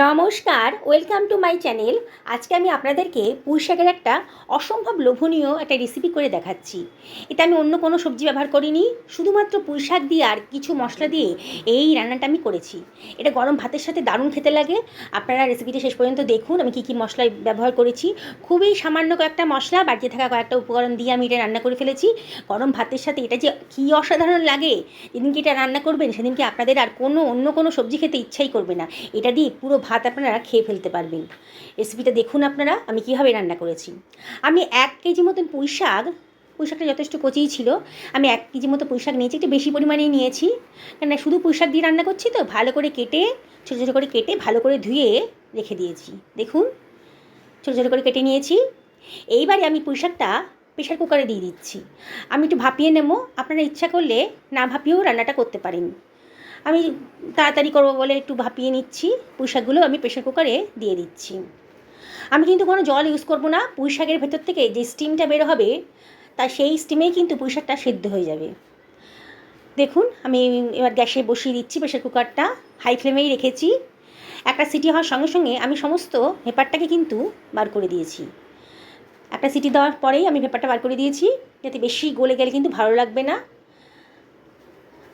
নমস্কার, welcome to my channel. আজকে আমি আপনাদেরকে পুঁই শাকের একটা অসম্ভব লোভনীয় একটা রেসিপি করে দেখাচ্ছি। এটা আমি অন্য কোনো সবজি ব্যবহার করিনি, শুধুমাত্র পুঁই শাক দিয়ে আর কিছু মশলা দিয়ে এই রান্নাটা আমি করেছি। এটা গরম ভাতের সাথে দারুণ খেতে লাগে। আপনারা রেসিপিটা শেষ পর্যন্ত দেখুন আমি কী কী মশলা ব্যবহার করেছি। খুবই সামান্য কয়েকটা মশলা, বাড়িতে থাকা কয়েকটা উপকরণ দিয়ে আমি এটা রান্না করে ফেলেছি। গরম ভাতের সাথে এটা যে কী অসাধারণ লাগে, যেদিনকে এটা রান্না করবেন সেদিনকে আপনাদের আর অন্য কোনো সবজি খেতে ইচ্ছাই করবে না। এটা দিয়ে পুরো ভাত আপনারা খেয়ে ফেলতে পারবেন। রেসিপিটা দেখুন আপনারা আমি কীভাবে রান্না করেছি। আমি 1 কেজি মতন পুঁই শাকটা যথেষ্ট কচিই ছিল। আমি 1 কেজি মতো পুঁই শাক নিয়েছি, একটু বেশি পরিমাণেই নিয়েছি, কেননা শুধু পুঁই শাক দিয়ে রান্না করছি তো। ভালো করে কেটে ছোটো ছোটো করে কেটে ভালো করে ধুয়ে রেখে দিয়েছি। দেখুন ছোটো ছোটো করে কেটে নিয়েছি। এইবারে আমি পুঁই শাকটা প্রেশার কুকারে দিয়ে দিচ্ছি। আমি একটু ভাপিয়ে নেব, আপনারা ইচ্ছা করলে না ভাপিয়েও রান্নাটা করতে পারেন। আমি তাড়াতাড়ি করবো বলে একটু ভাপিয়ে নিচ্ছি। পুঁই শাকগুলো আমি প্রেশার কুকারে দিয়ে দিচ্ছি। আমি কিন্তু কোনো জল ইউজ করব না। পুঁই শাকের ভেতর থেকে যে স্টিমটা বের হবে তা সেই স্টিমেই কিন্তু পুঁই শাকটা সেদ্ধ হয়ে যাবে। দেখুন আমি এবার গ্যাসে বসিয়ে দিচ্ছি প্রেশার কুকারটা, হাই ফ্লেমেই রেখেছি। একটা সিটি হওয়ার সঙ্গে সঙ্গে আমি সমস্ত ভেপারটাকে কিন্তু বার করে দিয়েছি। একটা সিটি দেওয়ার পরেই আমি ভেপারটা বার করে দিয়েছি, যাতে বেশি গলে গেলে কিন্তু ভালো লাগবে না।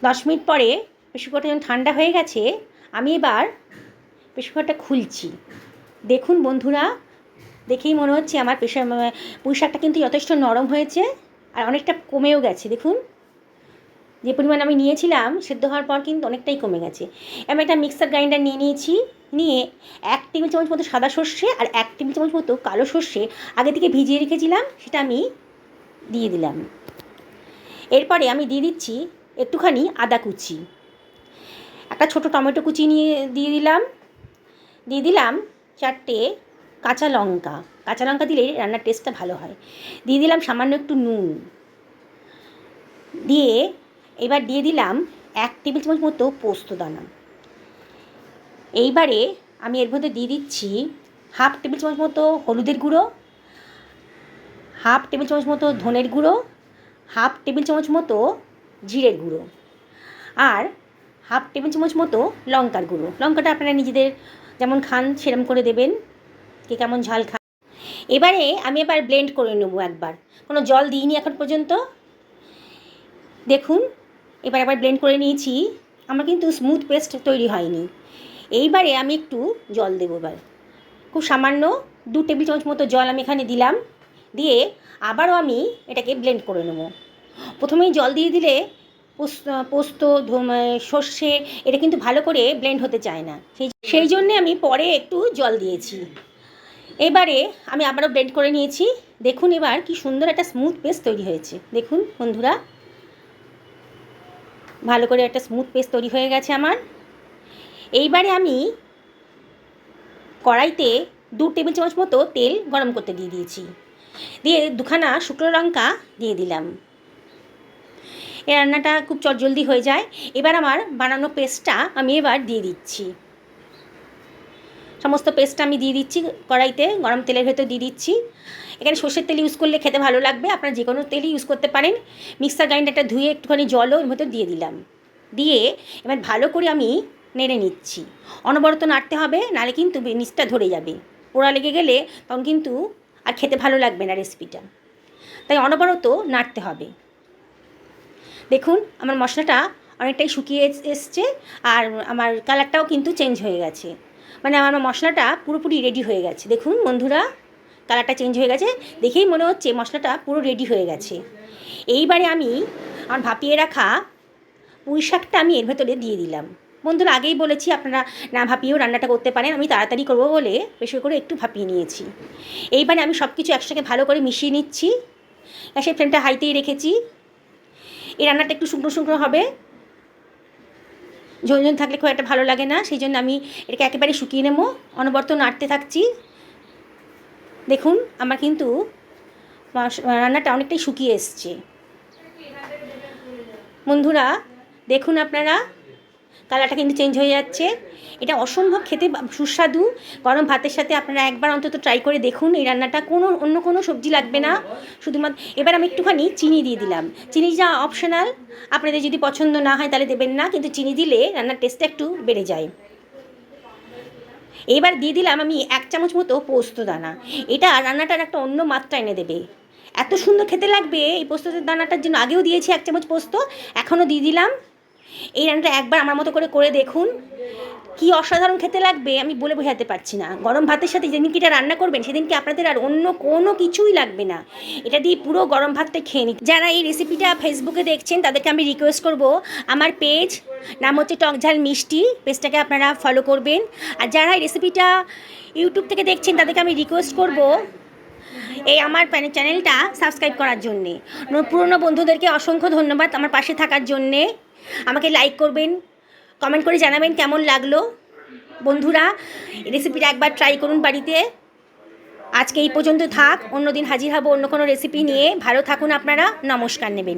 10 মিনিট পরে প্রেশার কুকারটা যখন ঠান্ডা হয়ে গেছে, আমি এবার প্রেশার কুকারটা খুলছি। দেখুন বন্ধুরা, দেখেই মনে হচ্ছে আমার পুঁই শাকটা কিন্তু যথেষ্ট নরম হয়েছে আর অনেকটা কমেও গেছে। দেখুন যে পরিমাণ আমি নিয়েছিলাম সেদ্ধ হওয়ার পর কিন্তু অনেকটাই কমে গেছে। আমি একটা মিক্সার গ্রাইন্ডার নিয়ে নিয়েছি, নিয়ে 1 টেবিল চামচ মতো সাদা সর্ষে আর 1 টেবিল চামচ মতো কালো সর্ষে আগে থেকে ভিজিয়ে রেখেছিলাম, সেটা আমি দিয়ে দিলাম। এরপরে আমি দিয়ে দিচ্ছি একটুখানি আদা কুচি, একটা ছোটো টমেটো কুচি দিয়ে দিলাম 4টে কাঁচা লঙ্কা দিলে রান্নার টেস্টটা ভালো হয়। দিয়ে দিলাম সামান্য একটু নুন, দিয়ে এবার দিয়ে দিলাম 1 টেবিল চামচ মতো পোস্ত দানা। এইবারে আমি এর মধ্যে দিয়ে দিচ্ছি 1/2 টেবিল চামচ মতো হলুদের গুঁড়ো, 1/2 টেবিল চামচ মতো ধনের গুঁড়ো, 1/2 টেবিল চামচ মতো জিরের গুঁড়ো, আর 1/2 টেবিল চামচ মতো লঙ্কার গুঁড়ো। লঙ্কাটা আপনারা নিজেদের যেমন খান সেরকম করে দেবেন, কে কেমন ঝাল খান। এবারে আমি ব্লেন্ড করে নেব একবার, কোনো জল দিইনি এখন পর্যন্ত। দেখুন এবার ব্লেন্ড করে নিয়েছি, আমার কিন্তু স্মুথ পেস্ট তৈরি হয়নি। এইবারে আমি একটু জল দেবো, এবার খুব সামান্য 2 টেবিল চামচ মতো জল আমি এখানে দিলাম, দিয়ে আবারও আমি এটাকে ব্লেন্ড করে নেব। প্রথমেই জল দিয়ে দিলে পোস্ত সর্ষে এটা কিন্তু ভালো করে ব্লেন্ড হতে চায় না, সেই জন্যে আমি পরে একটু জল দিয়েছি। এবারে আমি আবারও ব্লেন্ড করে নিয়েছি। দেখুন এবার কি সুন্দর একটা স্মুথ পেস্ট তৈরি হয়েছে। দেখুন বন্ধুরা, ভালো করে একটা স্মুথ পেস্ট তৈরি হয়ে গেছে আমার। এইবারে আমি কড়াইতে 2 টেবিল চামচ মতো তেল গরম করতে দিয়ে দিয়েছি, দিয়ে 2খানা শুকনো লঙ্কা দিয়ে দিলাম। এই রান্নাটা খুব চটজলদি হয়ে যায়। এবার আমার বানানো পেস্টটা আমি এবার দিয়ে দিচ্ছি। সমস্ত পেস্টটা আমি দিয়ে দিচ্ছি কড়াইতে, গরম তেলের ভেতর দিয়ে দিচ্ছি। এখানে সর্ষের তেল ইউজ করলে খেতে ভালো লাগবে, আপনারা যে কোনো তেলই ইউজ করতে পারেন। মিক্সার গ্রাইন্ডারটা ধুয়ে একটুখানি জলও এর ভেতর দিয়ে দিলাম, দিয়ে এবার ভালো করে আমি নেড়ে নিচ্ছি। অনবরত নাড়তে হবে, নাহলে কিন্তু নিচটা ধরে যাবে, পোড়া লেগে গেলে তখন কিন্তু আর খেতে ভালো লাগবে না রেসিপিটা, তাই অনবরত নাড়তে হবে। দেখুন আমার মশলাটা অনেকটাই শুকিয়ে এসছে, আর আমার কালারটাও কিন্তু চেঞ্জ হয়ে গেছে, মানে আমার মশলাটা পুরোপুরি রেডি হয়ে গেছে। দেখুন বন্ধুরা, কালারটা চেঞ্জ হয়ে গেছে, দেখেই মনে হচ্ছে মশলাটা পুরো রেডি হয়ে গেছে। এইবারে আমি আমার ভাপিয়ে রাখা পুঁই শাকটা আমি এর ভেতরে দিয়ে দিলাম। বন্ধুরা আগেই বলেছি আপনারা না ভাপিয়েও রান্নাটা করতে পারেন, আমি তাড়াতাড়ি করবো বলে প্রেসার করে একটু ভাপিয়ে নিয়েছি। এইবারে আমি সব কিছু একসাথে ভালো করে মিশিয়ে নিচ্ছি। গ্যাসের ফ্লেমটা হাইতেই রেখেছি। এই রান্নাটা একটু শুকনো শুকনো হবে, ঝোল ঝোল থাকলে খুব একটা ভালো লাগে না, সেই জন্য আমি এটাকে একেবারে শুকিয়ে নেবো, অনবরত নাড়তে থাকছি। দেখুন আমার কিন্তু রান্নাটা অনেকটাই শুকিয়ে এসছে। বন্ধুরা দেখুন আপনারা, কালারটা কিন্তু চেঞ্জ হয়ে যাচ্ছে। এটা অসম্ভব খেতে সুস্বাদু। গরম ভাতের সাথে আপনারা একবার অন্তত ট্রাই করে দেখুন এই রান্নাটা, অন্য কোনো সবজি লাগবে না, শুধুমাত্র। এবার আমি একটুখানি চিনি দিয়ে দিলাম। চিনিটা অপশনাল, আপনাদের যদি পছন্দ না হয় তাহলে দেবেন না, কিন্তু চিনি দিলে রান্নার টেস্টটা একটু বেড়ে যায়। এবার দিয়ে দিলাম আমি 1 চামচ মতো পোস্ত দানা। এটা রান্নাটার একটা অন্য মাত্রা এনে দেবে, এত সুন্দর খেতে লাগবে। এই পোস্তর দানাটার জন্য আগেও দিয়েছি 1 চামচ পোস্ত, এখনও দিয়ে দিলাম। এই রান্নাটা একবার আমার মতো করে দেখুন, কি অসাধারণ খেতে লাগবে আমি বলে বোঝাতে পারছি না। গরম ভাতের সাথে যেদিনকে এটা রান্না করবেন সেদিনকে আপনাদের আর অন্য কোনো কিছুই লাগবে না, এটা দিয়ে পুরো গরম ভাতটা খেয়ে নিন। যারা এই রেসিপিটা ফেসবুকে দেখছেন তাদেরকে আমি রিকোয়েস্ট করব, আমার পেজ নাম হচ্ছে টকঝাল মিষ্টি, পেজটাকে আপনারা ফলো করবেন। আর যারা এই রেসিপিটা ইউটিউব থেকে দেখছেন তাদেরকে আমি রিকোয়েস্ট করব এই আমার চ্যানেলটা সাবস্ক্রাইব করার জন্যে। পুরনো বন্ধুদেরকে অসংখ্য ধন্যবাদ আমার পাশে থাকার জন্যে। আমাকে লাইক করবেন, কমেন্ট করে জানাবেন কেমন লাগলো। বন্ধুরা, রেসিপিটা একবার ট্রাই করুন বাড়িতে। আজকে এই পর্যন্ত থাক, অন্য দিন হাজির হব অন্য কোনো রেসিপি নিয়ে। ভালো থাকুন আপনারা, নমস্কার নেবেন।